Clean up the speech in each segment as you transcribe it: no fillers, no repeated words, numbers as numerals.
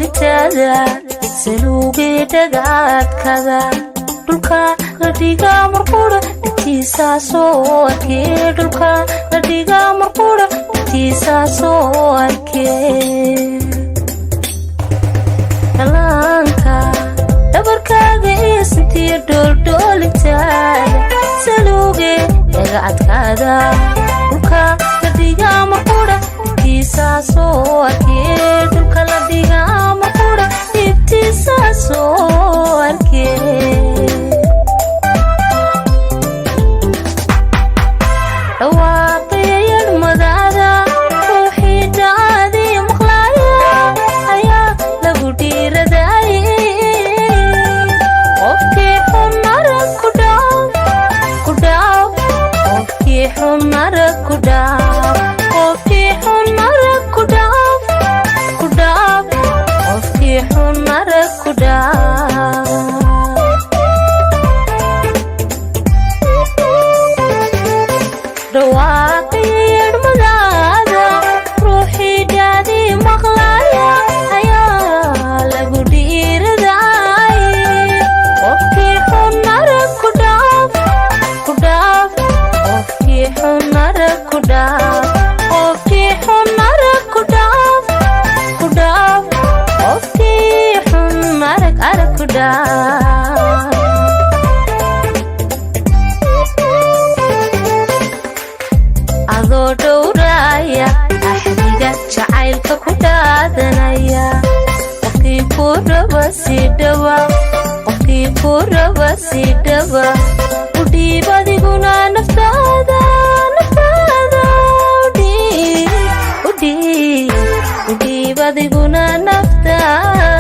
doolitada saluuge dhagaad kada dhulka la dhiga marqura intiisa soo arkay dhulka la dhiga marqura intiisa soo arkay kalanka dabarkaaga isintiyo doolitada saluuge dhagaad kada dhulka la dhiga marqura intiisa soo arkay dhulka la dhiga marqura intiisa soo arkay adoo dhowraya axdiga jacaylka ku dhaadanaya qofkii ku raba si dhawa u dhiib adiguna naftaada u dhiib adiguna naftaada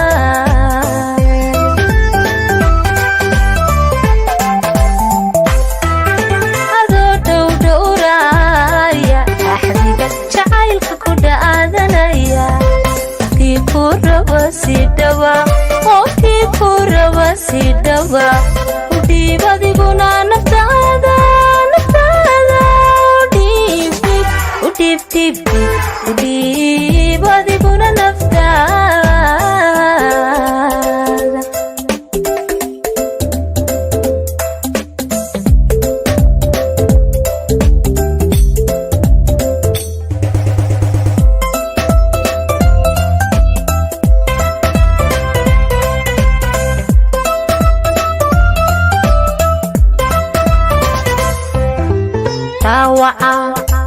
qofkii ku raba si dhawa u dhiib adiguna naftaada u dhiib adiguna naftaada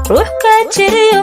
ruux ka jiriyo